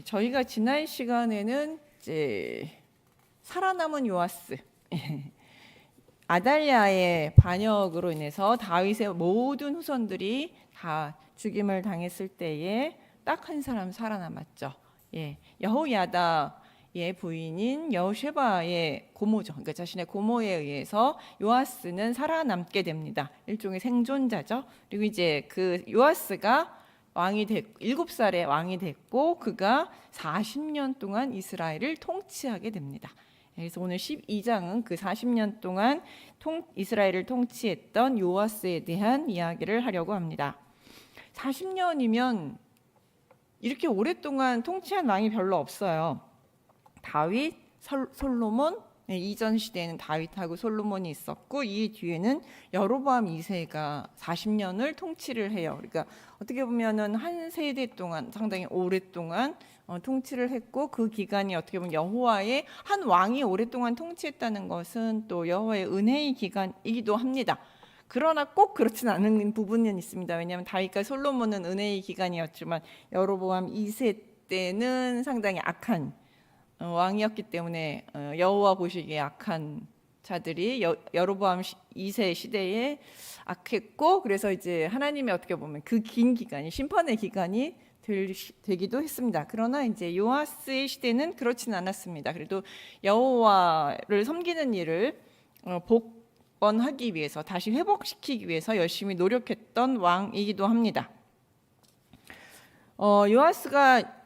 저희가 지난 시간에는 이제 살아남은 요아스, 아달랴의 반역으로 인해서 다윗의 모든 후손들이 다 죽임을 당했을 때에 딱 한 사람 살아남았죠. 여호야다의 부인인 여호쉐바의 고모죠. 그러니까 자신의 고모에 의해서 요아스는 살아남게 됩니다. 일종의 생존자죠. 그리고 이제 그 요아스가 왕이 됐고 7살에 왕이 됐고 그가 40년 동안 이스라엘을 통치하게 됩니다. 그래서 오늘 12장은 그 40년 동안 이스라엘을 통치했던 요아스에 대한 이야기를 하려고 합니다. 40년이면 이렇게 오랫동안 통치한 왕이 별로 없어요. 다윗, 솔로몬, 이전 시대에는 다윗하고 솔로몬이 있었고 이 뒤에는 여로보암 2세가 40년을 통치를 해요. 그러니까 어떻게 보면은 한 세대 동안 상당히 오랫동안 통치를 했고 그 기간이 어떻게 보면 여호와의 한 왕이 오랫동안 통치했다는 것은 또 여호와의 은혜의 기간이기도 합니다. 그러나 꼭 그렇진 않은 부분은 있습니다. 왜냐하면 다윗과 솔로몬은 은혜의 기간이었지만 여로보암 2세 때는 상당히 악한 왕이었기 때문에 여호와 보시기에 악한 자들이 여로보암 2세 시대에 악했고 그래서 이제 하나님이 어떻게 보면 그 긴 기간이 심판의 기간이 되기도 했습니다. 그러나 이제 요아스의 시대는 그렇진 않았습니다. 그래도 여호와를 섬기는 일을 복원하기 위해서 다시 회복시키기 위해서 열심히 노력했던 왕이기도 합니다. 요아스가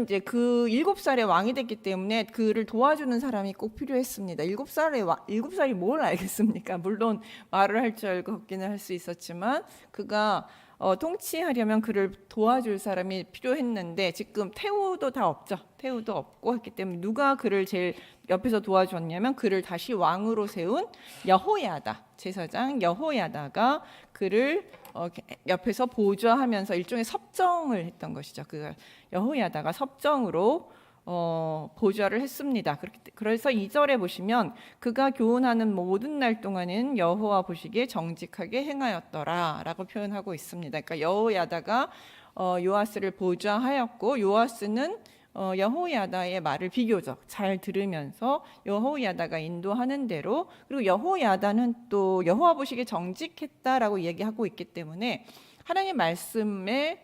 이제 그 7살에 왕이 됐기 때문에 그를 도와주는 사람이 꼭 필요했습니다. 7살이 뭘 알겠습니까? 물론 말을 할 줄 알고 걷기는 할 수 있었지만 그가 통치하려면 그를 도와줄 사람이 필요했는데 지금 태우도 다 없죠. 태우도 없고 했기 때문에 누가 그를 제일 옆에서 도와줬냐면 그를 다시 왕으로 세운 여호야다 제사장 여호야다가 그를 옆에서 보좌하면서 일종의 섭정을 했던 것이죠. 그 여호야다가 섭정으로 보좌를 했습니다. 그래서 2절에 보시면 그가 교훈하는 모든 날 동안은 여호와 보시기에 정직하게 행하였더라라고 표현하고 있습니다. 그러니까 여호야다가 요아스를 보좌하였고 요아스는 여호야다의 말을 비교적 잘 들으면서 여호야다가 인도하는 대로 그리고 여호야다는 또 여호와 보시기에 정직했다라고 얘기하고 있기 때문에 하나님의 말씀을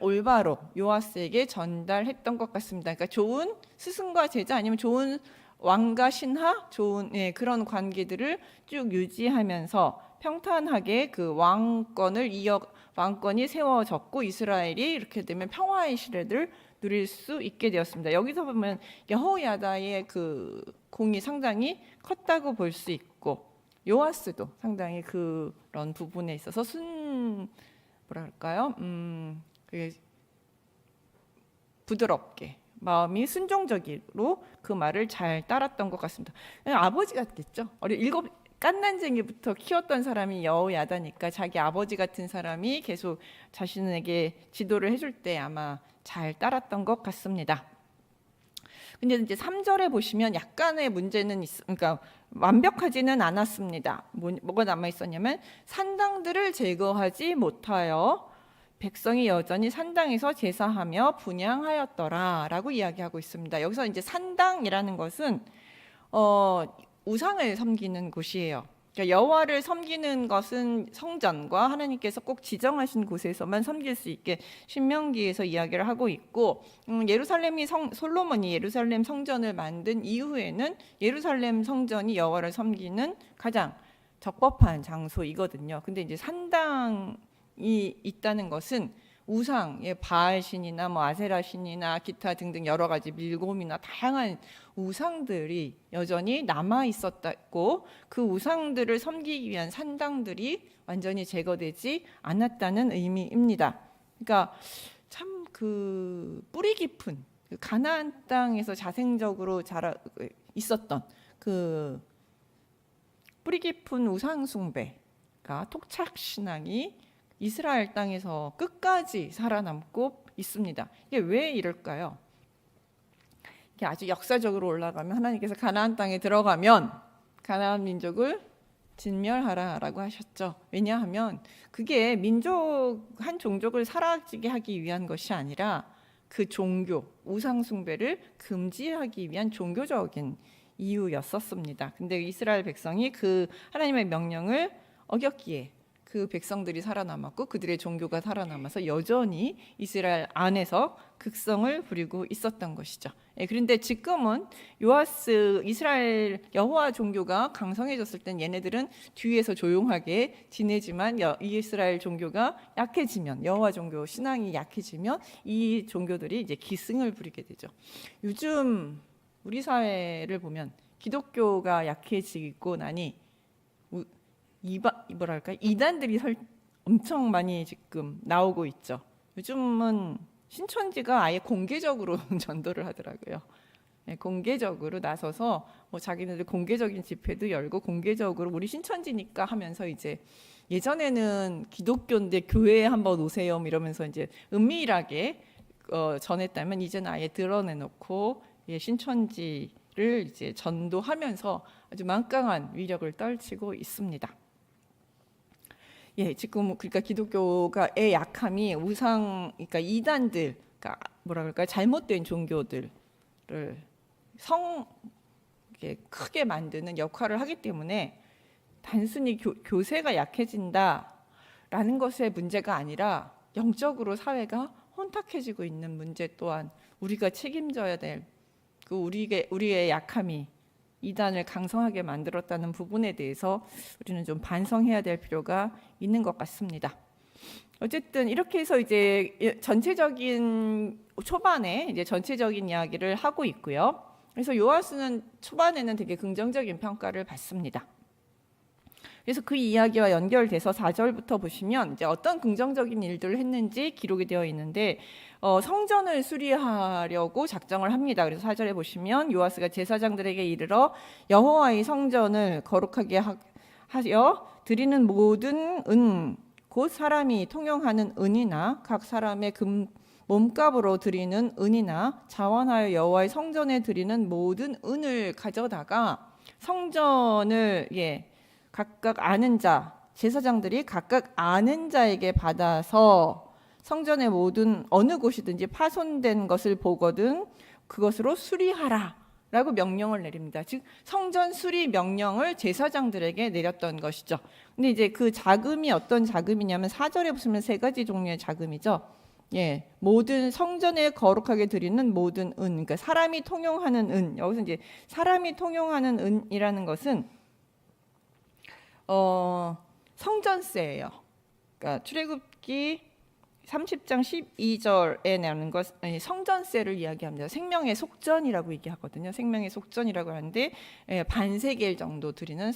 올바로 요아스에게 전달했던 것 같습니다. 그러니까 좋은 스승과 제자 아니면 좋은 왕과 신하 좋은 그런 관계들을 쭉 유지하면서 평탄하게 그 왕권이 세워졌고 이스라엘이 이렇게 되면 평화의 시대를 누릴 수 있게 되었습니다. 여기서 보면 여호야다의 그 공이 상당히 컸다고 볼 수 있고 요아스도 상당히 그런 부분에 있어서 부드럽게 마음이 순종적으로 그 말을 잘 따랐던 것 같습니다. 아버지 같겠죠. 갓난쟁이부터 키웠던 사람이 여호야다니까 자기 아버지 같은 사람이 계속 자신에게 지도를 해줄 때 아마 잘 따랐던 것 같습니다. 근데 이제 3절에 보시면 약간의 문제는 그러니까 완벽하지는 않았습니다. 뭐가 남아 있었냐면 산당들을 제거하지 못하여 백성이 여전히 산당에서 제사하며 분향하였더라라고 이야기하고 있습니다. 여기서 이제 산당이라는 것은 우상을 섬기는 곳이에요. 그러니까 여호와를 섬기는 것은 성전과 하나님께서 꼭 지정하신 곳에서만 섬길 수 있게 신명기에서 이야기를 하고 있고 솔로몬이 예루살렘 성전을 만든 이후에는 예루살렘 성전이 여호와를 섬기는 가장 적법한 장소이거든요. 근데 이제 산당이 있다는 것은 우상의 바알 신이나 아세라 신이나 기타 등등 여러 가지 밀곰이나 다양한 우상들이 여전히 남아 있었고 그 우상들을 섬기기 위한 산당들이 완전히 제거되지 않았다는 의미입니다. 그러니까 참 그 뿌리 깊은 가나안 땅에서 자생적으로 있었던 그 뿌리 깊은 우상 숭배가 토착 신앙이 이스라엘 땅에서 끝까지 살아남고 있습니다. 이게 왜 이럴까요? 이게 아주 역사적으로 올라가면 하나님께서 가나안 땅에 들어가면 가나안 민족을 진멸하라라고 하셨죠. 왜냐하면 그게 한 종족을 사라지게 하기 위한 것이 아니라 그 종교, 우상 숭배를 금지하기 위한 종교적인 이유였었습니다. 근데 이스라엘 백성이 그 하나님의 명령을 어겼기에 그 백성들이 살아남았고 그들의 종교가 살아남아서 여전히 이스라엘 안에서 극성을 부리고 있었던 것이죠. 그런데 지금은 요아스 이스라엘 여호와 종교가 강성해졌을 땐 얘네들은 뒤에서 조용하게 지내지만 이스라엘 종교가 약해지면 여호와 종교 신앙이 약해지면 이 종교들이 이제 기승을 부리게 되죠. 요즘 우리 사회를 보면 기독교가 약해지고 나니 이단들이 엄청 많이 지금 나오고 있죠. 요즘은 신천지가 아예 공개적으로 전도를 하더라고요. 공개적으로 나서서 뭐 자기네들 공개적인 집회도 열고 공개적으로 우리 신천지니까 하면서 이제 예전에는 기독교인데 교회에 한번 오세요 이러면서 이제 은밀하게 전했다면 이제는 아예 드러내놓고 신천지를 이제 전도하면서 아주 막강한 위력을 떨치고 있습니다. 지금 그러니까 기독교가의 약함이 그러니까 이단들, 그러니까 뭐라 그럴까요? 잘못된 종교들을 크게 만드는 역할을 하기 때문에 단순히 교세가 약해진다라는 것의 문제가 아니라 영적으로 사회가 혼탁해지고 있는 문제 또한 우리가 책임져야 될 그 우리의 약함이 이단을 강성하게 만들었다는 부분에 대해서 우리는 좀 반성해야 될 필요가 있는 것 같습니다. 어쨌든 이렇게 해서 이제 전체적인 초반에 이제 전체적인 이야기를 하고 있고요. 그래서 요아스는 초반에는 되게 긍정적인 평가를 받습니다. 그래서 그 이야기와 연결돼서 4절부터 보시면 이제 어떤 긍정적인 일들을 했는지 기록이 되어 있는데 성전을 수리하려고 작정을 합니다. 그래서 4절에 보시면 요아스가 제사장들에게 이르러 여호와의 성전을 거룩하게 하여 드리는 모든 은 곧 사람이 통용하는 은이나 각 사람의 몸값으로 드리는 은이나 자원하여 여호와의 성전에 드리는 모든 은을 가져다가 성전을 각각 아는 자, 제사장들이 각각 아는 자에게 받아서 성전의 모든 어느 곳이든지 파손된 것을 보거든 그것으로 수리하라 라고 명령을 내립니다. 즉 성전 수리 명령을 제사장들에게 내렸던 것이죠. 근데 이제 그 자금이 어떤 자금이냐면 4절에 보시면 세 가지 종류의 자금이죠. 모든 성전에 거룩하게 드리는 모든 은, 그러니까 사람이 통용하는 은. 여기서 이제 사람이 통용하는 은이라는 것은 성전세예요. 그러니까 출애굽기 30장 12절에 나오는 것 성전세를 이야기합니다. 생명의 속전이라고 얘기하거든요. 생명의 속전이라고 하는데 반세겔 정도 드리는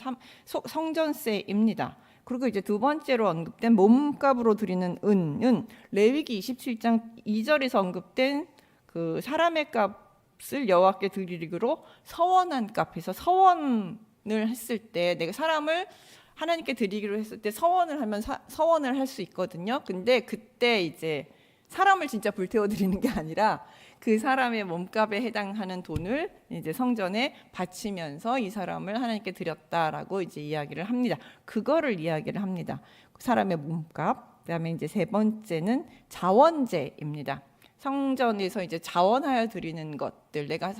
성전세입니다. 그리고 이제 두 번째로 언급된 몸값으로 드리는 은은 레위기 27장 2절에서 언급된 그 사람의 값을 여호와께 드리기로 서원한 값에서 서원을 했을 때 내가 사람을 하나님께 드리기로 했을 때 서원을 하면 서원을 할 수 있거든요. 근데 그때 이제 사람을 진짜 불태워 드리는 게 아니라 그 사람의 몸값에 해당하는 돈을 이제 성전에 바치면서 이 사람을 하나님께 드렸다라고 이제 이야기를 합니다. 그거를 이야기를 합니다. 사람의 몸값. 그다음에 이제 세 번째는 자원제입니다. 성전에서 이제 자원하여 드리는 것들, 내가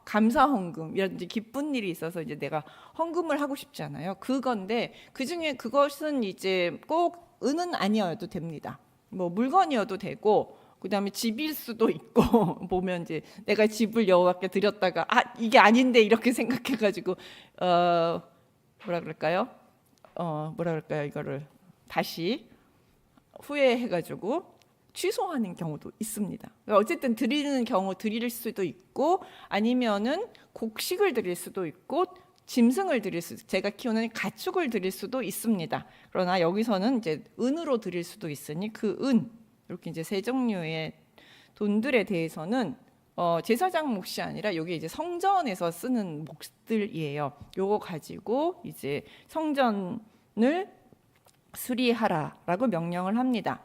감사 헌금 이런 이제 기쁜 일이 있어서 이제 내가 헌금을 하고 싶잖아요. 그건데 그 중에 그것은 이제 꼭 은은 아니어도 됩니다. 뭐 물건이어도 되고, 그다음에 집일 수도 있고 보면 이제 내가 집을 여호와께 드렸다가 이게 아닌데 이렇게 생각해가지고 뭐라 그럴까요? 이거를 다시 후회해가지고 취소하는 경우도 있습니다. 어쨌든 드리는 경우 드릴 수도 있고 아니면은 곡식을 드릴 수도 있고 짐승을 드릴 제가 키우는 가축을 드릴 수도 있습니다. 그러나 여기서는 이제 은으로 드릴 수도 있으니 그 은 이렇게 이제 세 종류의 돈들에 대해서는 제사장 몫이 아니라 여기 이제 성전에서 쓰는 몫들이에요. 요거 가지고 이제 성전을 수리하라라고 명령을 합니다.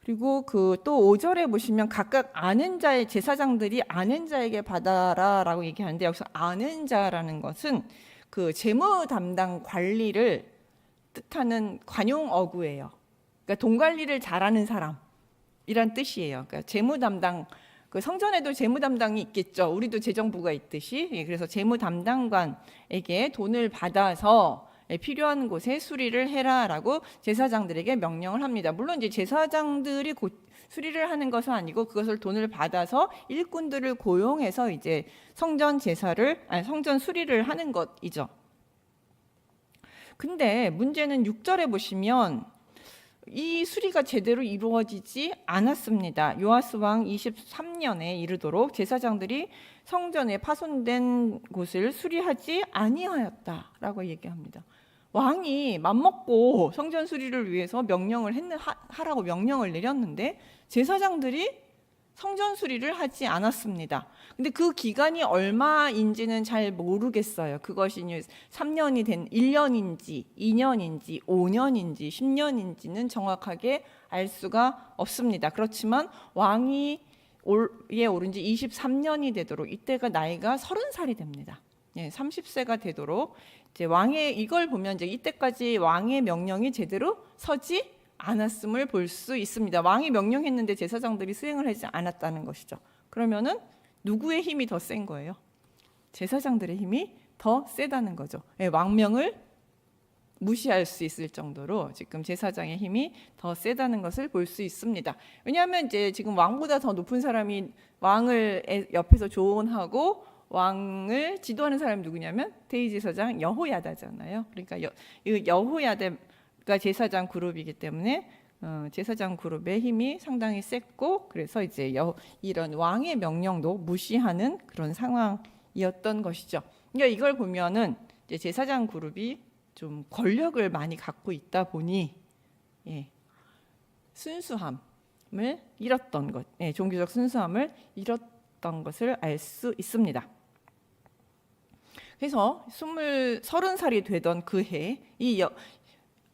그리고 그 또 5절에 보시면 각각 아는 자의 제사장들이 아는 자에게 받아라라고 얘기하는데 여기서 아는 자라는 것은 그 재무 담당 관리를 뜻하는 관용 어구예요. 그러니까 돈 관리를 잘하는 사람. 이란 뜻이에요. 그러니까 재무 담당, 그 성전에도 재무 담당이 있겠죠. 우리도 재정부가 있듯이. 예, 그래서 재무 담당관에게 돈을 받아서 필요한 곳에 수리를 해라라고 제사장들에게 명령을 합니다. 물론 이제 제사장들이 수리를 하는 것은 아니고 그것을 돈을 받아서 일꾼들을 고용해서 이제 성전 제사를 성전 수리를 하는 것이죠. 근데 문제는 6절에 보시면 이 수리가 제대로 이루어지지 않았습니다. 요아스 왕 23년에 이르도록 제사장들이 성전에 파손된 곳을 수리하지 아니하였다라고 얘기합니다. 왕이 맘먹고 성전 수리를 위해서 하라고 명령을 내렸는데 제사장들이 성전 수리를 하지 않았습니다. 근데 그 기간이 얼마인지는 잘 모르겠어요. 그것이 3년이 된 1년인지 2년인지 5년인지 10년인지는 정확하게 알 수가 없습니다. 그렇지만 왕이 에 오른 지 23년이 되도록 이때가 나이가 30살이 됩니다. 예, 30세가 되도록 이제 왕의 이걸 보면 이제 이때까지 왕의 명령이 제대로 서지 않았음을 볼 수 있습니다. 왕이 명령했는데 제사장들이 수행을 하지 않았다는 것이죠. 그러면은 누구의 힘이 더 센 거예요? 제사장들의 힘이 더 세다는 거죠. 예, 왕명을 무시할 수 있을 정도로 지금 제사장의 힘이 더 세다는 것을 볼 수 있습니다. 왜냐하면 이제 지금 왕보다 더 높은 사람이 왕을 옆에서 조언하고 왕을 지도하는 사람이 누구냐면 대제사장 여호야다잖아요. 그러니까 여호야다가 제사장 그룹이기 때문에 제사장 그룹의 힘이 상당히 셌고 그래서 이제 이런 왕의 명령도 무시하는 그런 상황이었던 것이죠. 그러니까 이걸 보면은 이제 제사장 그룹이 좀 권력을 많이 갖고 있다 보니 순수함을 잃었던 것, 종교적 순수함을 잃었던 것을 알 수 있습니다. 그래서 30살이 되던 그 해 이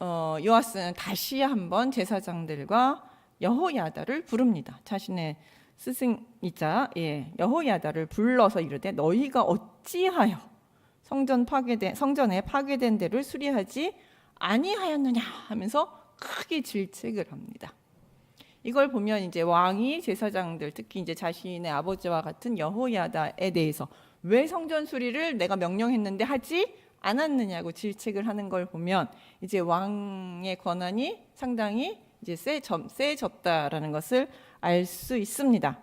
요아스는 다시 한번 제사장들과 여호야다를 부릅니다. 자신의 스승이자 여호야다를 불러서 이르되 너희가 어찌하여 성전에 파괴된 데를 수리하지 아니하였느냐 하면서 크게 질책을 합니다. 이걸 보면 이제 왕이 제사장들 특히 이제 자신의 아버지와 같은 여호야다에 대해서 왜 성전 수리를 내가 명령했는데 하지 않았느냐고 질책을 하는 걸 보면 이제 왕의 권한이 상당히 이제 세졌다라는 것을 알 수 있습니다.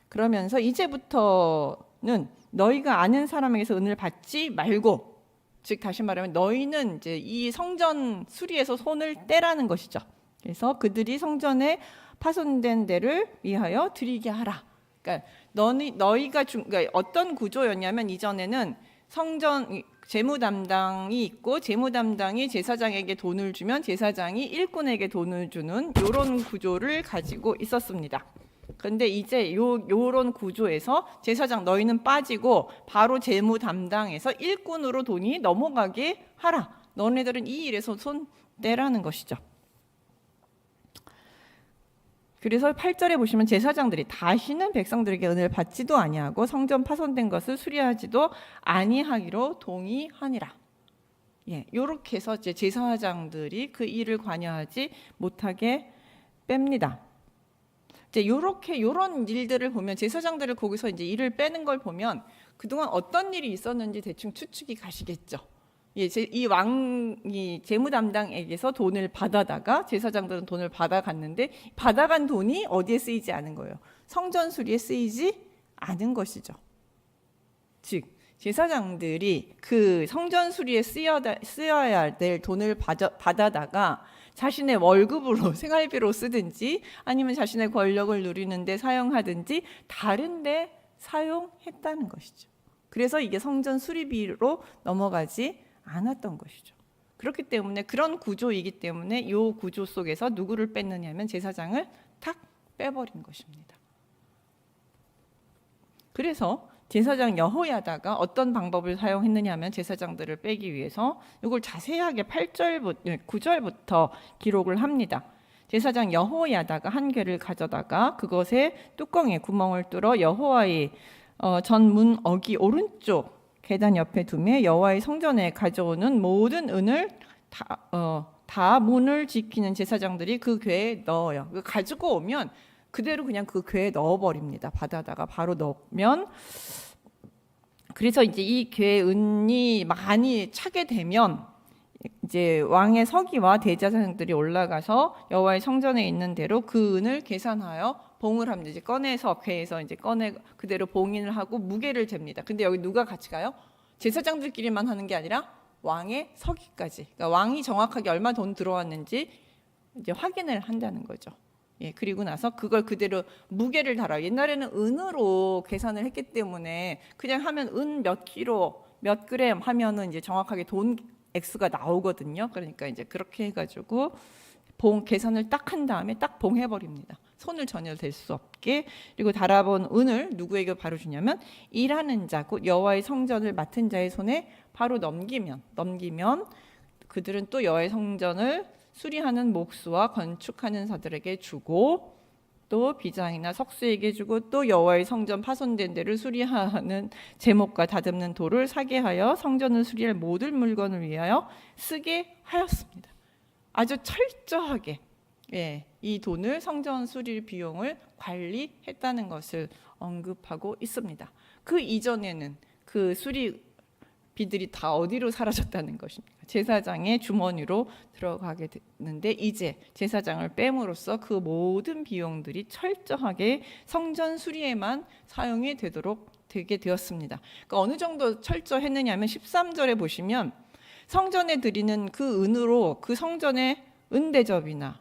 그러면서 이제부터는 너희가 아는 사람에게서 은혜를 받지 말고, 즉 다시 말하면 너희는 이제 이 성전 수리에서 손을 떼라는 것이죠. 그래서 그들이 성전에 파손된 데를 위하여 드리게 하라. 그러니까 너희가 그러니까 어떤 구조였냐면 이전에는 성전 재무 담당이 있고 재무 담당이 제사장에게 돈을 주면 제사장이 일꾼에게 돈을 주는 이런 구조를 가지고 있었습니다. 그런데 이제 요런 구조에서 제사장 너희는 빠지고 바로 재무 담당에서 일꾼으로 돈이 넘어가게 하라. 너네들은 이 일에서 손 떼라는 것이죠. 그래서 8절에 보시면 제사장들이 다시는 백성들에게 은혜를 받지도 아니하고 성전 파손된 것을 수리하지도 아니하기로 동의하니라. 이렇게 해서 이제 제사장들이 그 일을 관여하지 못하게 뺍니다. 이제 이런 일들을 보면 제사장들을 거기서 이제 일을 빼는 걸 보면 그동안 어떤 일이 있었는지 대충 추측이 가시겠죠. 이 왕이 재무 담당에게서 돈을 받아다가 제사장들은 돈을 받아갔는데 받아간 돈이 어디에 쓰이지 않은 거예요. 성전 수리에 쓰이지 않은 것이죠. 즉 제사장들이 그 성전 수리에 쓰여야 될 돈을 받아다가 자신의 월급으로 생활비로 쓰든지 아니면 자신의 권력을 누리는데 사용하든지 다른 데 사용했다는 것이죠. 그래서 이게 성전 수리비로 넘어가지 않았던 것이죠. 그렇기 때문에 그런 구조이기 때문에 이 구조 속에서 누구를 뺐느냐면 제사장을 탁 빼버린 것입니다. 그래서 제사장 여호야다가 어떤 방법을 사용했느냐 하면 제사장들을 빼기 위해서 이걸 자세하게 9절부터 기록을 합니다. 제사장 여호야다가 한 개를 가져다가 그것에 뚜껑에 구멍을 뚫어 여호와의 전문 어기 오른쪽 계단 옆에 두매 여호와의 성전에 가져오는 모든 은을 다 문을 지키는 제사장들이 그 궤에 넣어요. 가지고 오면 그대로 그냥 그 궤에 넣어버립니다. 바다다가 바로 넣으면, 그래서 이제 이 궤에 은이 많이 차게 되면 이제 왕의 서기와 대제사장들이 올라가서 여호와의 성전에 있는 대로 그 은을 계산하여 봉을 합니다. 이제 꺼내서 궤에서 이제 꺼내 그대로 봉인을 하고 무게를 잽니다. 근데 여기 누가 같이 가요? 제사장들끼리만 하는 게 아니라 왕의 서기까지. 그러니까 왕이 정확하게 얼마 돈 들어왔는지 이제 확인을 한다는 거죠. 예, 그리고 나서 그걸 그대로 무게를 달아요. 옛날에는 은으로 계산을 했기 때문에 그냥 하면 은 몇 킬로, 몇 그램 하면은 이제 정확하게 돈 액수가 나오거든요. 그러니까 이제 그렇게 해가지고 봉 계산을 딱 한 다음에 딱 봉해 버립니다. 손을 전혀 댈 수 없게. 그리고 달아본 은을 누구에게 바로 주냐면 일하는 자, 곧 여호와의 성전을 맡은 자의 손에 바로 넘기면 그들은 또 여호와의 성전을 수리하는 목수와 건축하는 자들에게 주고 또 비장이나 석수에게 주고 또 여호와의 성전 파손된 데를 수리하는 제목과 다듬는 돌을 사게 하여 성전을 수리할 모든 물건을 위하여 쓰게 하였습니다. 아주 철저하게 이 돈을 성전 수리 비용을 관리했다는 것을 언급하고 있습니다. 그 이전에는 그 수리비들이 다 어디로 사라졌다는 것입니까? 제사장의 주머니로 들어가게 됐는데 이제 제사장을 뺨으로써 그 모든 비용들이 철저하게 성전 수리에만 사용이 되게 되었습니다. 그러니까 어느 정도 철저했느냐면 13절에 보시면 성전에 드리는 그 은으로 그 성전의 은대접이나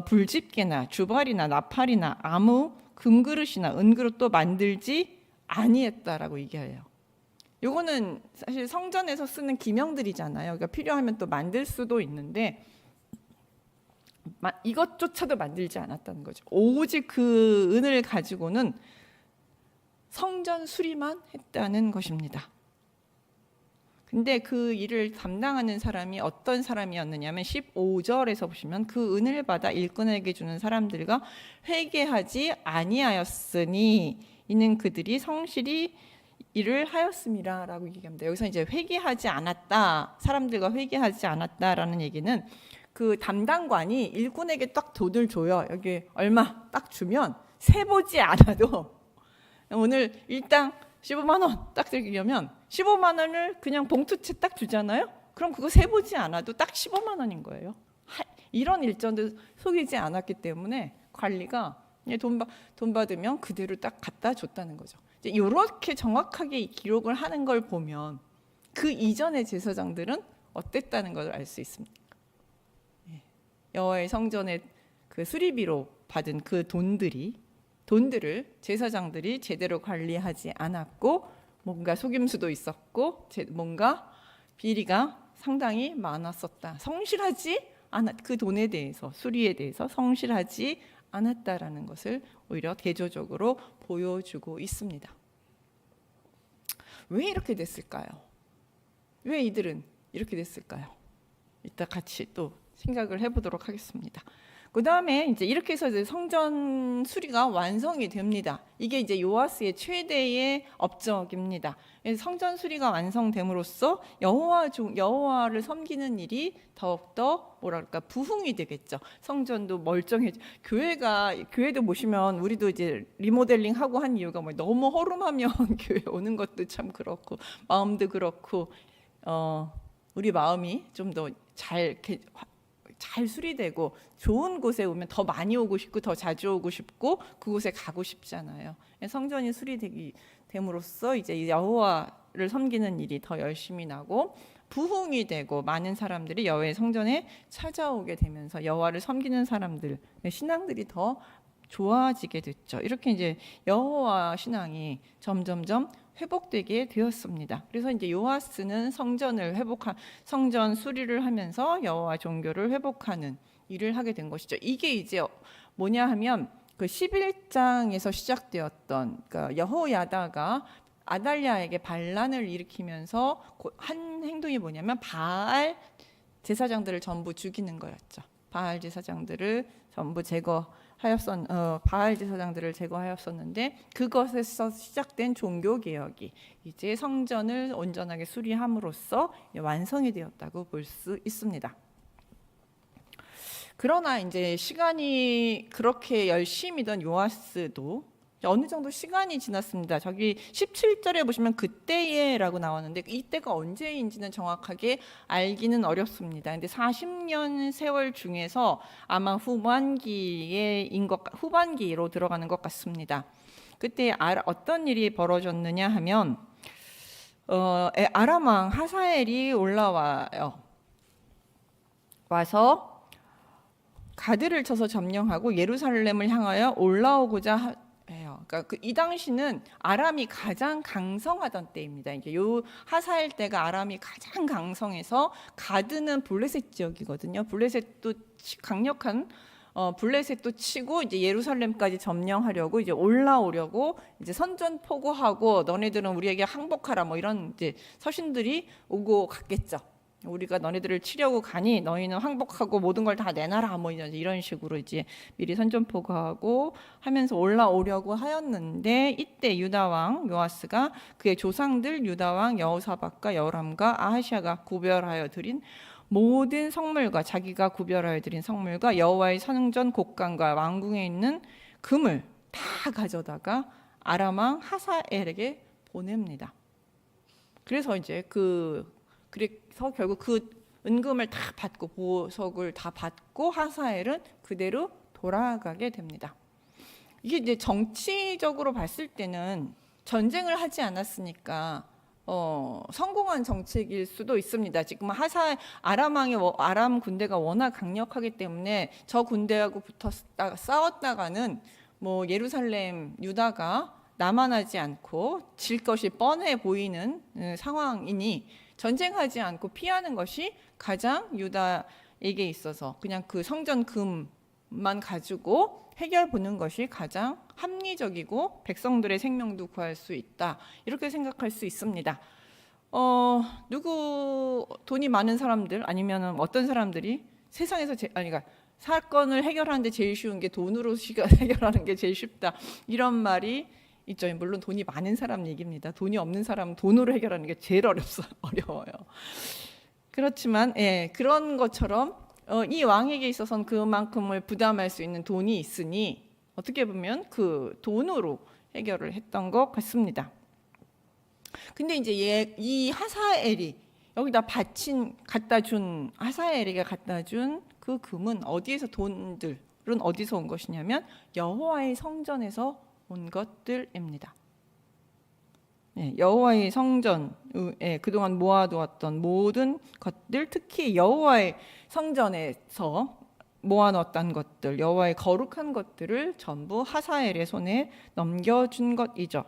불집게나 주발이나 나팔이나 아무 금그릇이나 은그릇도 만들지 아니했다라고 얘기해요. 요거는 사실 성전에서 쓰는 기명들이잖아요. 그러니까 필요하면 또 만들 수도 있는데 이것조차도 만들지 않았다는 거죠. 오직 그 은을 가지고는 성전 수리만 했다는 것입니다. 근데 그 일을 담당하는 사람이 어떤 사람이었느냐면 15절에서 보시면 그 은을 받아 일꾼에게 주는 사람들과 회개하지 아니하였으니 이는 그들이 성실히 일을 하였음이라 라고 얘기합니다. 여기서 이제 회개하지 않았다, 사람들과 회개하지 않았다라는 얘기는 그 담당관이 일꾼에게 딱 돈을 줘요. 여기 얼마 딱 주면 세보지 않아도 오늘 일당 15만 원 딱 드리려면 15만 원을 그냥 봉투채 딱 주잖아요. 그럼 그거 세보지 않아도 딱 15만 원인 거예요. 이런 일정도 속이지 않았기 때문에 관리가 돈 받으면 그대로 딱 갖다 줬다는 거죠. 이렇게 정확하게 기록을 하는 걸 보면 그 이전의 제사장들은 어땠다는 걸 알 수 있습니다. 여호와의 성전의 그 수리비로 받은 그 돈들을 제사장들이 제대로 관리하지 않았고 뭔가 속임수도 있었고 뭔가 비리가 상당히 많았었다. 그 돈에 대해서 수리에 대해서 성실하지 않았다라는 것을 오히려 대조적으로 보여주고 있습니다. 왜 이렇게 됐을까요? 왜 이들은 이렇게 됐을까요? 이따 같이 또 생각을 해보도록 하겠습니다. 그 다음에 이제 이렇게 해서 이제 성전 수리가 완성이 됩니다. 이게 이제 요아스의 최대의 업적입니다. 성전 수리가 완성됨으로써 여호와를 섬기는 일이 더욱더 부흥이 되겠죠. 성전도 멀쩡해져. 교회도 보시면 우리도 이제 리모델링 하고 한 이유가 너무 허름하면 교회 오는 것도 참 그렇고 마음도 그렇고 우리 마음이 좀 더 잘 수리되고 좋은 곳에 오면 더 많이 오고 싶고 더 자주 오고 싶고 그곳에 가고 싶잖아요. 성전이 수리됨으로써 이제 여호와를 섬기는 일이 더 열심히 나고 부흥이 되고 많은 사람들이 여호와의 성전에 찾아오게 되면서 여호와를 섬기는 사람들, 신앙들이 더 좋아지게 됐죠. 이렇게 이제 여호와 신앙이 점점점 회복되게 되었습니다. 그래서 이제 요아스는 성전 수리를 하면서 여호와 종교를 회복하는 일을 하게 된 것이죠. 이게 이제 뭐냐 하면 그 11장에서 시작되었던 그러니까 여호야다가 아달랴에게 반란을 일으키면서 한 행동이 뭐냐면 바알 제사장들을 전부 죽이는 거였죠. 바알 제사장들을 전부 바알 제사장들을 제거하였었는데 그것에서 시작된 종교 개혁이 이제 성전을 온전하게 수리함으로써 완성이 되었다고 볼 수 있습니다. 그러나 이제 시간이 그렇게 열심이던 요아스도 어느 정도 시간이 지났습니다. 저기 17절에 보시면 그때에라고 나왔는데 이때가 언제인지는 정확하게 알기는 어렵습니다. 근데 40년 세월 중에서 아마 후반기로 들어가는 것 같습니다. 그때 어떤 일이 벌어졌느냐 하면 아람 왕 하사엘이 올라와요. 와서 가드를 쳐서 점령하고 예루살렘을 향하여 올라오고자 해요. 그러니까 이 당시는 아람이 가장 강성하던 때입니다. 이제 요 하사엘 때가 아람이 가장 강성해서 가드는 블레셋 지역이거든요. 블레셋도 강력한 블레셋도 치고 이제 예루살렘까지 점령하려고 이제 올라오려고 이제 선전포고하고 너네들은 우리에게 항복하라 뭐 이런 이제 서신들이 오고 갔겠죠. 우리가 너네들을 치려고 가니 너희는 항복하고 모든 걸 다 내놔라 뭐 이런 식으로 이제 미리 선전포고하고 하면서 올라오려고 하였는데 이때 유다 왕 요아스가 그의 조상들 유다 왕 여호사밧과 여호람과 아하시아가 구별하여 드린 모든 성물과 자기가 구별하여 드린 성물과 여호와의 성전 곡간과 왕궁에 있는 금을 다 가져다가 아람 왕 하사엘에게 보냅니다. 그래서 이제 그래서 결국 그 은금을 다 받고 보석을 다 받고 하사엘은 그대로 돌아가게 됩니다. 이게 이제 정치적으로 봤을 때는 전쟁을 하지 않았으니까 성공한 정책일 수도 있습니다. 지금 아람 군대가 워낙 강력하기 때문에 저 군대하고 싸웠다가는 뭐 예루살렘 유다가 남아나지 않고 질 것이 뻔해 보이는 상황이니 전쟁하지 않고 피하는 것이 가장 유다에게 있어서 그냥 그 성전 금만 가지고 해결 보는 것이 가장 합리적이고 백성들의 생명도 구할 수 있다. 이렇게 생각할 수 있습니다. 누구 돈이 많은 사람들 아니면 어떤 사람들이 세상에서 그러니까 사건을 해결하는데 제일 쉬운 게 돈으로 해결하는 게 제일 쉽다. 이런 말이 있죠. 물론 돈이 많은 사람 얘기입니다. 돈이 없는 사람은 돈으로 해결하는 게 제일 어려워요. 그렇지만 그런 것처럼 이 왕에게 있어서는 그만큼을 부담할 수 있는 돈이 있으니 어떻게 보면 그 돈으로 해결을 했던 것 같습니다. 근데 이제 이 하사엘이 여기다 하사엘에게 갖다 준 그 금은 돈들은 어디서 온 것이냐면 여호와의 성전에서 온 것들입니다. 여호와의 성전에 그동안 모아두었던 모든 것들, 특히 여호와의 성전에서 모아놓았던 것들, 여호와의 거룩한 것들을 전부 하사엘의 손에 넘겨준 것이죠.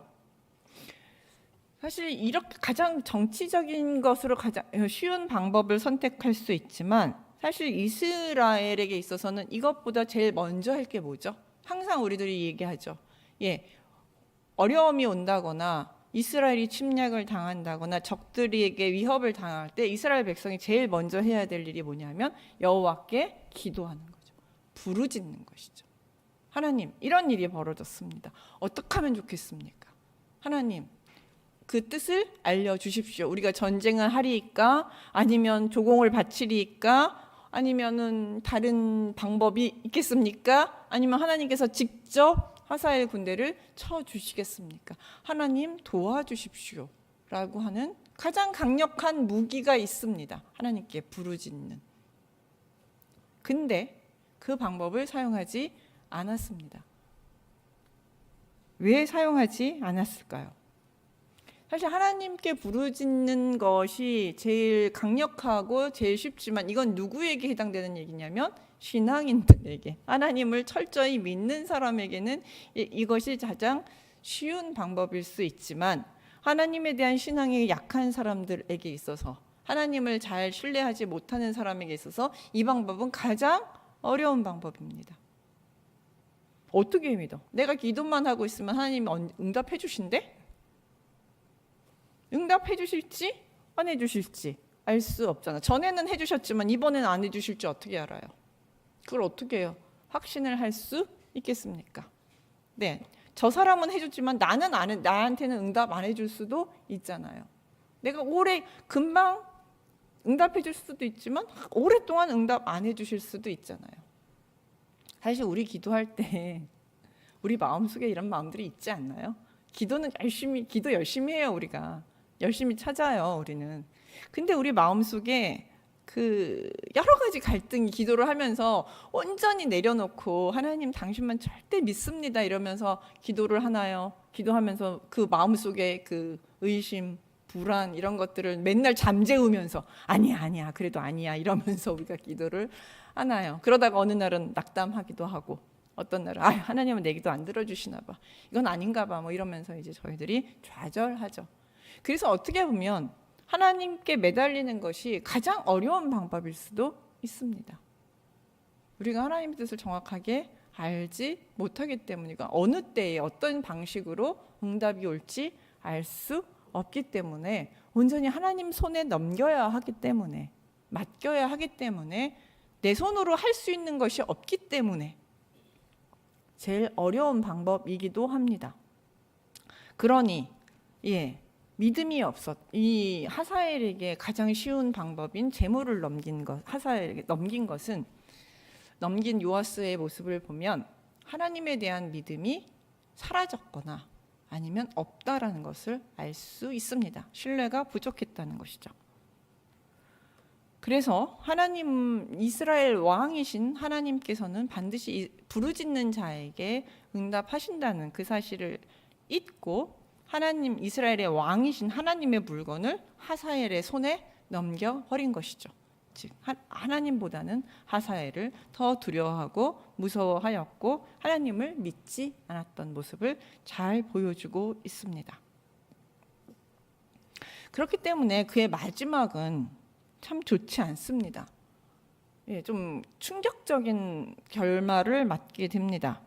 사실 이렇게 가장 정치적인 것으로 가장 쉬운 방법을 선택할 수 있지만 사실 이스라엘에게 있어서는 이것보다 제일 먼저 할 게 뭐죠? 항상 우리들이 얘기하죠. 어려움이 온다거나 이스라엘이 침략을 당한다거나 적들에게 위협을 당할 때 이스라엘 백성이 제일 먼저 해야 될 일이 뭐냐면 여호와께 기도하는 거죠. 부르짖는 것이죠. 하나님, 이런 일이 벌어졌습니다. 어떻게 하면 좋겠습니까? 하나님, 그 뜻을 알려주십시오. 우리가 전쟁을 하리이까 아니면 조공을 바치리이까 아니면은 다른 방법이 있겠습니까? 아니면 하나님께서 직접 하사엘 군대를 쳐주시겠습니까? 하나님 도와주십시오 라고 하는 가장 강력한 무기가 있습니다. 하나님께 부르짖는. 근데 그 방법을 사용하지 않았습니다. 왜 사용하지 않았을까요? 사실 하나님께 부르짖는 것이 제일 강력하고 제일 쉽지만 이건 누구에게 해당되는 얘기냐면 신앙인들에게, 하나님을 철저히 믿는 사람에게는 이것이 가장 쉬운 방법일 수 있지만 하나님에 대한 신앙이 약한 사람들에게 있어서, 하나님을 잘 신뢰하지 못하는 사람에게 있어서 이 방법은 가장 어려운 방법입니다. 어떻게 믿어? 내가 기도만 하고 있으면 하나님이 응답해 주신대? 응답해 주실지 안 해주실지 알 수 없잖아. 전에는 해주셨지만 이번에는 안 해주실지 어떻게 알아요? 그걸 어떻게 해요? 확신을 할 수 있겠습니까? 저 사람은 해줬지만 나한테는 응답 안 해줄 수도 있잖아요. 내가 금방 응답해 줄 수도 있지만 오랫동안 응답 안 해주실 수도 있잖아요. 사실 우리 기도할 때 우리 마음속에 이런 마음들이 있지 않나요? 기도 열심히 해요. 우리가 열심히 찾아요. 우리는. 근데 우리 마음속에 그 여러 가지 갈등이, 기도를 하면서 온전히 내려놓고 하나님 당신만 절대 믿습니다 이러면서 기도를 하나요? 기도하면서 그 마음속에 그 의심, 불안 이런 것들을 맨날 잠재우면서 아니야 그래도 아니야 이러면서 우리가 기도를 하나요? 그러다가 어느 날은 낙담하기도 하고, 어떤 날은 하나님은 내 기도 안 들어주시나 봐, 이건 아닌가 봐, 뭐 이러면서 이제 저희들이 좌절하죠. 그래서 어떻게 보면 하나님께 매달리는 것이 가장 어려운 방법일 수도 있습니다. 우리가 하나님의 뜻을 정확하게 알지 못하기 때문이고, 어느 때에 어떤 방식으로 응답이 올지 알 수 없기 때문에, 온전히 하나님 손에 넘겨야 하기 때문에, 맡겨야 하기 때문에, 내 손으로 할 수 있는 것이 없기 때문에 제일 어려운 방법이기도 합니다. 그러니 믿음이 이 하사엘에게 가장 쉬운 방법인 재물을 하사엘에게 넘긴 요아스의 모습을 보면 하나님에 대한 믿음이 사라졌거나 아니면 없다라는 것을 알 수 있습니다. 신뢰가 부족했다는 것이죠. 그래서 이스라엘 왕이신 하나님께서는 반드시 부르짖는 자에게 응답하신다는 그 사실을 잊고 이스라엘의 왕이신 하나님의 물건을 하사엘의 손에 넘겨버린 것이죠. 즉 하나님보다는 하사엘을 더 두려워하고 무서워하였고 하나님을 믿지 않았던 모습을 잘 보여주고 있습니다. 그렇기 때문에 그의 마지막은 참 좋지 않습니다. 좀 충격적인 결말을 맞게 됩니다.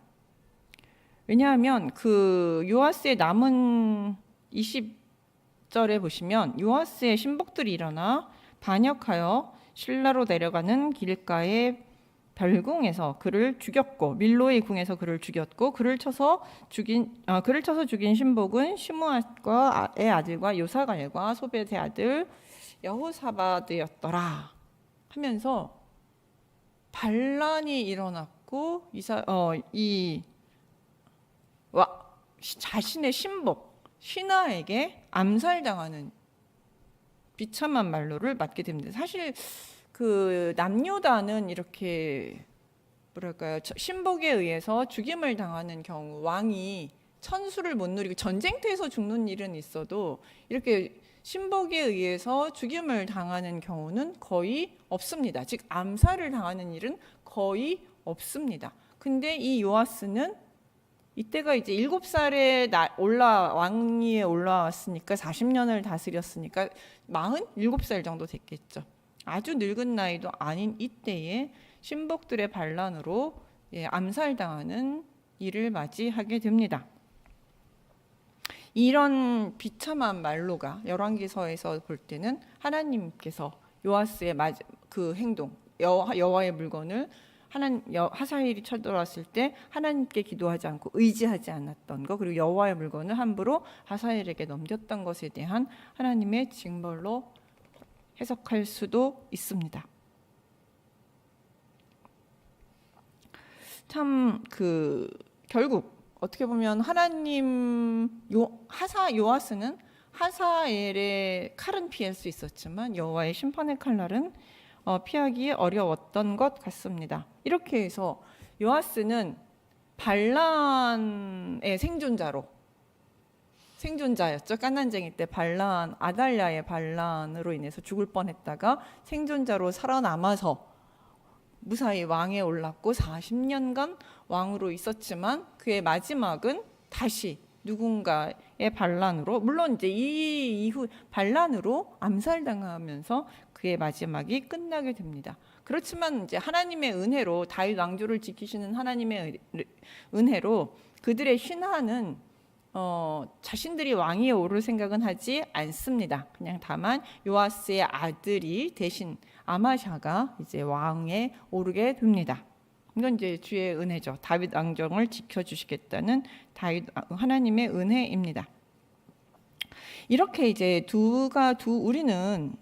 왜냐하면 그 요아스의 남은 20절에 보시면 요아스의 신복들이 일어나 반역하여 실라로 내려가는 길가의 별궁에서 그를 죽였고, 밀로의 궁에서 그를 죽였고, 그를 쳐서 죽인 신복은 시므앗과의 아들과 요사갈과 소벳의 아들 여호사바드였더라 하면서 반란이 일어났고, 자신의 신복 신하에게 암살당하는 비참한 말로를 맞게 됩니다. 사실 그 남유다는 이렇게 신복에 의해서 죽임을 당하는 경우, 왕이 천수를 못 누리고 전쟁터에서 죽는 일은 있어도 이렇게 신복에 의해서 죽임을 당하는 경우는 거의 없습니다. 즉 암살을 당하는 일은 거의 없습니다. 근데 이 요아스는 이때가 이제 7살에 왕위에 올라왔으니까 40년을 다스렸으니까 47살 정도 됐겠죠. 아주 늙은 나이도 아닌 이때에 신복들의 반란으로 암살당하는 일을 맞이하게 됩니다. 이런 비참한 말로가 열왕기서에서 볼 때는 하나님께서 요아스의 그 행동, 여호와의 물건을 하사엘이 쳐들어왔을 때 하나님께 기도하지 않고 의지하지 않았던 것, 그리고 여호와의 물건을 함부로 하사엘에게 넘겼던 것에 대한 하나님의 징벌로 해석할 수도 있습니다. 참 결국 어떻게 보면 요아스는 하사엘의 칼은 피할 수 있었지만 여호와의 심판의 칼날은 피하기 어려웠던 것 같습니다. 이렇게 해서 요아스는 반란의 생존자였죠. 깐난쟁이 때 아달랴의 반란으로 인해서 죽을 뻔했다가 생존자로 살아남아서 무사히 왕에 올랐고 40년간 왕으로 있었지만 그의 마지막은 다시 누군가의 반란으로, 물론 이제 이 이후 반란으로 암살당하면서 그의 마지막이 끝나게 됩니다. 그렇지만 이제 하나님의 은혜로, 다윗 왕조를 지키시는 하나님의 은혜로 그들의 신하는 자신들이 왕위에 오를 생각은 하지 않습니다. 그냥 다만 요아스의 아들이 대신 아마샤가 이제 왕에 오르게 됩니다. 이건 이제 주의 은혜죠. 다윗 왕정을 지켜주시겠다는 하나님의 은혜입니다. 이렇게 이제 우리는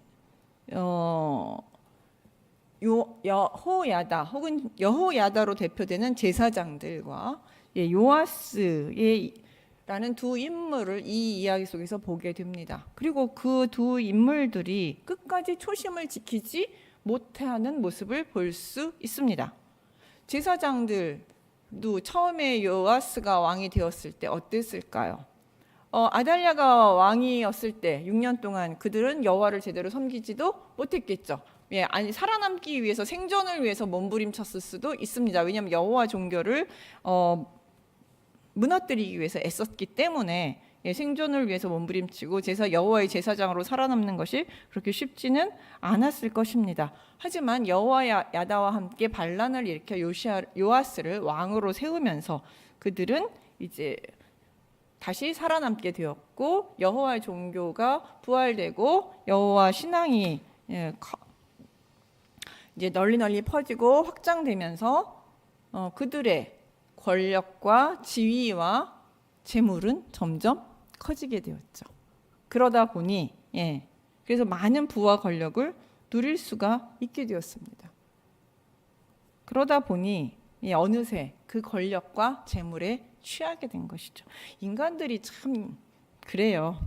여호야다 혹은 여호야다로 대표되는 제사장들과 요아스의 라는 두 인물을 이 이야기 속에서 보게 됩니다. 그리고 그 두 인물들이 끝까지 초심을 지키지 못하는 모습을 볼 수 있습니다. 제사장들도 처음에 요아스가 왕이 되었을 때 어땠을까요? 아달랴가 왕이었을 때 6년 동안 그들은 여호와를 제대로 섬기지도 못했겠죠. 아니 살아남기 위해서 생존을 위해서 몸부림쳤을 수도 있습니다. 왜냐하면 여호와 종교를 무너뜨리기 위해서 애썼기 때문에 생존을 위해서 몸부림치고 여호와의 제사장으로 살아남는 것이 그렇게 쉽지는 않았을 것입니다. 하지만 여호와 야다와 함께 반란을 일으켜 요아스를 왕으로 세우면서 그들은 이제 다시 살아남게 되었고 여호와의 종교가 부활되고 여호와 신앙이 이제 널리 퍼지고 확장되면서 그들의 권력과 지위와 재물은 점점 커지게 되었죠. 그러다 보니 그래서 많은 부와 권력을 누릴 수가 있게 되었습니다. 그러다 보니 어느새 그 권력과 재물에 취하게 된 것이죠. 인간들이 참 그래요.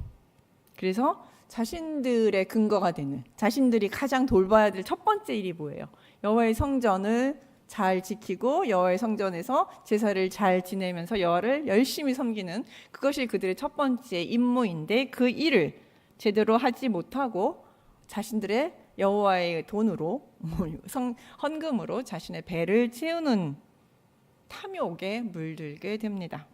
그래서 자신들의 근거가 되는, 자신들이 가장 돌봐야 될 첫 번째 일이 뭐예요? 여호와의 성전을 잘 지키고 여호와의 성전에서 제사를 잘 지내면서 여호와를 열심히 섬기는 그것이 그들의 첫 번째 임무인데 그 일을 제대로 하지 못하고 자신들의 여호와의 돈으로 헌금으로 자신의 배를 채우는 탐욕에 물들게 됩니다.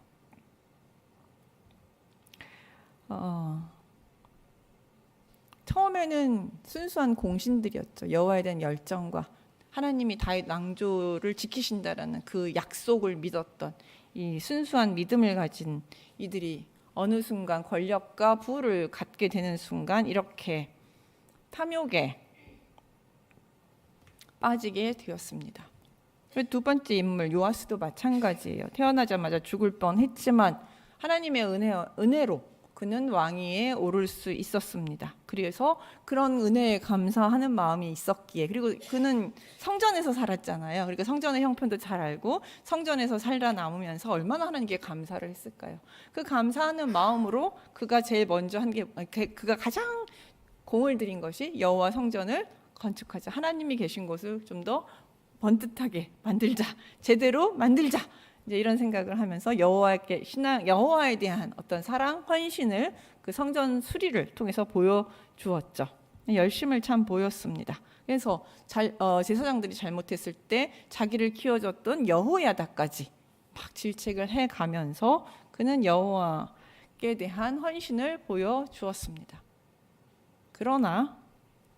처음에는 순수한 공신들이었죠. 여호와에 대한 열정과 하나님이 다윗 왕조를 지키신다라는 그 약속을 믿었던 이 순수한 믿음을 가진 이들이 어느 순간 권력과 부를 갖게 되는 순간 이렇게 탐욕에 빠지게 되었습니다. 두 번째 인물 요아스도 마찬가지예요. 태어나자마자 죽을 뻔했지만 하나님의 은혜로 그는 왕위에 오를 수 있었습니다. 그래서 그런 은혜에 감사하는 마음이 있었기에 그리고 그는 성전에서 살았잖아요. 그러니까 성전의 형편도 잘 알고 성전에서 살다 남으면서 얼마나 하나님께 감사를 했을까요? 그 감사하는 마음으로 그가 제일 먼저 그가 가장 공을 들인 것이 여호와 성전을 건축하자. 하나님이 계신 곳을 좀 더 번듯하게 만들자, 제대로 만들자. 이제 이런 생각을 하면서 여호와에 대한 어떤 사랑, 헌신을 그 성전 수리를 통해서 보여주었죠. 열심을 참 보였습니다. 그래서 제사장들이 잘못했을 때 자기를 키워줬던 여호야다까지 막 질책을 해가면서 그는 여호와께 대한 헌신을 보여주었습니다. 그러나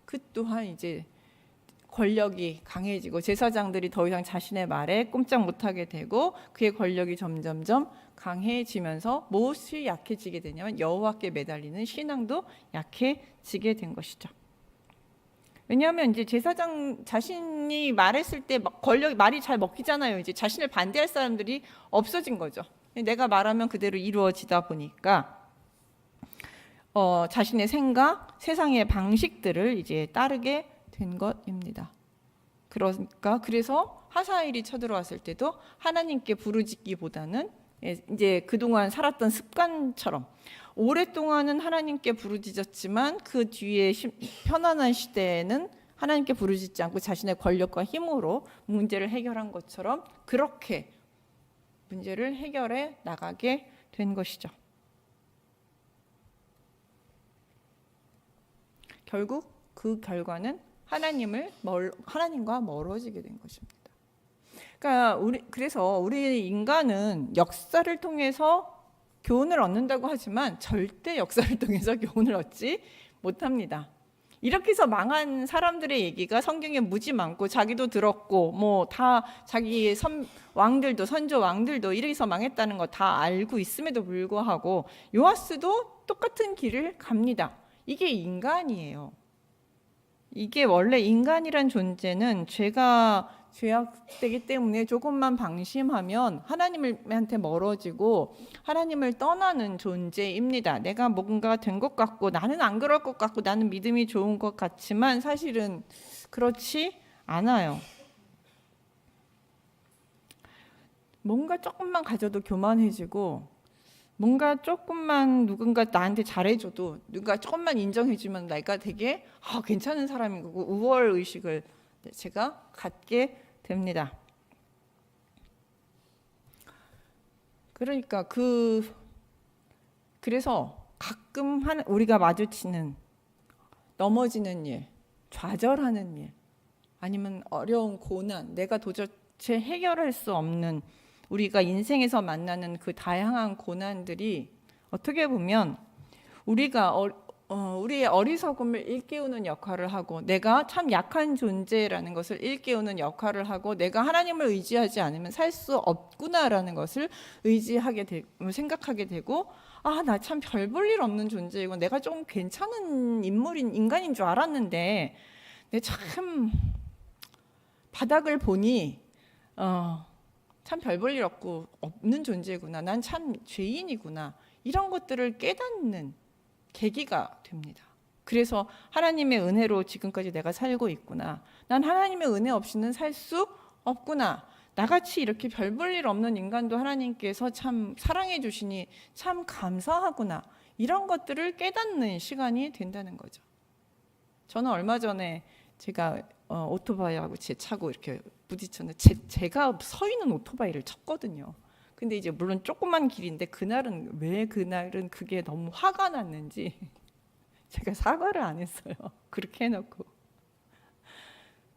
그 또한 이제 권력이 강해지고 제사장들이 더 이상 자신의 말에 꼼짝 못하게 되고 그의 권력이 점점점 강해지면서 무엇이 약해지게 되냐면 여호와께 매달리는 신앙도 약해지게 된 것이죠. 왜냐하면 이제 제사장 자신이 말했을 때 말이 잘 먹히잖아요. 이제 자신을 반대할 사람들이 없어진 거죠. 내가 말하면 그대로 이루어지다 보니까 자신의 생각, 세상의 방식들을 이제 따르게 된 것입니다. 그래서 하사엘이 쳐들어왔을 때도 하나님께 부르짖기보다는 이제 그동안 살았던 습관처럼 오랫동안은 하나님께 부르짖었지만 그 뒤에 편안한 시대에는 하나님께 부르짖지 않고 자신의 권력과 힘으로 문제를 해결한 것처럼 그렇게 문제를 해결해 나가게 된 것이죠. 결국 그 결과는 하나님과 멀어지게 된 것입니다. 그러니까 그래서 우리 인간은 역사를 통해서 교훈을 얻는다고 하지만 절대 역사를 통해서 교훈을 얻지 못합니다. 이렇게 해서 망한 사람들의 얘기가 성경에 무지 많고 자기도 들었고 뭐 다 자기 왕들도 선조 왕들도 이렇게 해서 망했다는 거 다 알고 있음에도 불구하고 요아스도 똑같은 길을 갑니다. 이게 인간이에요. 이게 원래 인간이란 존재는 죄가 죄악되기 때문에 조금만 방심하면 하나님한테 멀어지고 하나님을 떠나는 존재입니다. 내가 뭔가 된 것 같고 나는 안 그럴 것 같고 나는 믿음이 좋은 것 같지만 사실은 그렇지 않아요. 뭔가 조금만 가져도 교만해지고, 뭔가 조금만 누군가 나한테 잘해줘도, 누가 조금만 인정해주면 내가 되게 괜찮은 사람인 거고, 우월 의식을 제가 갖게 됩니다. 그러니까 그래서 가끔 우리가 마주치는 넘어지는 일, 좌절하는 일, 아니면 어려운 고난, 내가 도대체 해결할 수 없는 우리가 인생에서 만나는 그 다양한 고난들이 어떻게 보면 우리가 우리의 어리석음을 일깨우는 역할을 하고, 내가 참 약한 존재라는 것을 일깨우는 역할을 하고, 내가 하나님을 의지하지 않으면 살 수 없구나라는 것을 생각하게 되고, 나 참 별 볼 일 없는 존재이고, 내가 좀 괜찮은 인간인 줄 알았는데, 내 참 바닥을 보니 참 별 볼 일 없는 존재구나. 난 참 죄인이구나. 이런 것들을 깨닫는 계기가 됩니다. 그래서 하나님의 은혜로 지금까지 내가 살고 있구나. 난 하나님의 은혜 없이는 살 수 없구나. 나같이 이렇게 별 볼 일 없는 인간도 하나님께서 참 사랑해 주시니 참 감사하구나. 이런 것들을 깨닫는 시간이 된다는 거죠. 저는 얼마 전에 제가 오토바이하고 제 차고 이렇게 부딪혔는데, 제가 서 있는 오토바이를 쳤거든요. 근데 이제 물론 조그만 길인데, 그날은 그게 너무 화가 났는지 제가 사과를 안 했어요. 그렇게 해놓고,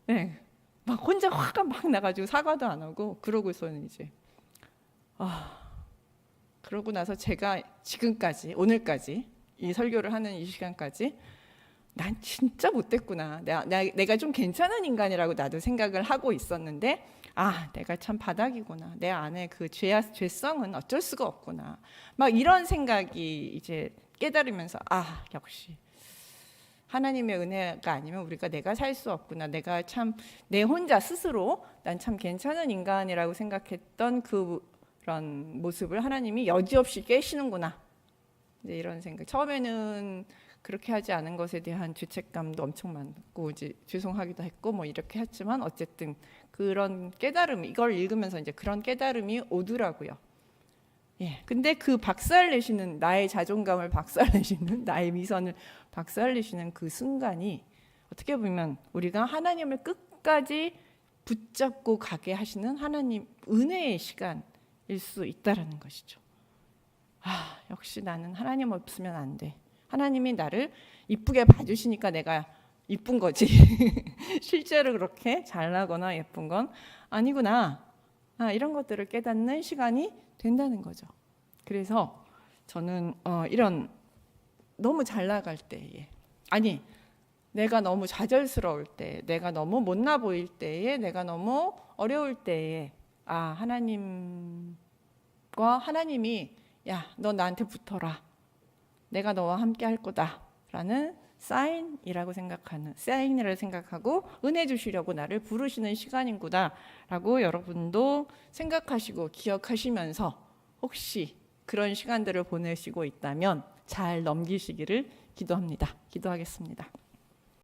네, 막 혼자 화가 막 나가지고 사과도 안 하고 그러고서는 이제 그러고 나서 제가 지금까지, 오늘까지 이 설교를 하는 이 시간까지, 난 진짜 못됐구나. 내가 좀 괜찮은 인간이라고 나도 생각을 하고 있었는데, 내가 참 바닥이구나. 내 안에 그 죄성은 어쩔 수가 없구나. 막 이런 생각이 이제 깨달으면서, 역시 하나님의 은혜가 아니면 내가 살 수 없구나. 내가 참 내 혼자 스스로 난 참 괜찮은 인간이라고 생각했던 그런 모습을 하나님이 여지없이 깨시는구나. 이제 이런 생각. 처음에는 그렇게 하지 않은 것에 대한 죄책감도 엄청 많고, 이제 죄송하기도 했고 뭐 이렇게 했지만, 어쨌든 그런 깨달음, 이걸 읽으면서 이제 그런 깨달음이 오더라고요. 근데 그 박살내시는, 나의 자존감을 박살내시는, 나의 미선을 박살내시는 그 순간이 어떻게 보면 우리가 하나님을 끝까지 붙잡고 가게 하시는 하나님 은혜의 시간일 수 있다라는 것이죠. 역시 나는 하나님 없으면 안 돼. 하나님이 나를 이쁘게 봐주시니까 내가 이쁜 거지. 실제로 그렇게 잘나거나 예쁜 건 아니구나. 이런 것들을 깨닫는 시간이 된다는 거죠. 그래서 저는 이런 너무 잘 나갈 때에, 내가 너무 좌절스러울 때, 내가 너무 못나 보일 때에, 내가 너무 어려울 때에, 하나님이 너 나한테 붙어라. 내가 너와 함께 할 거다라는 사인이라고 생각하고 은혜 주시려고 나를 부르시는 시간인구나라고 여러분도 생각하시고 기억하시면서, 혹시 그런 시간들을 보내시고 있다면 잘 넘기시기를 기도합니다. 기도하겠습니다.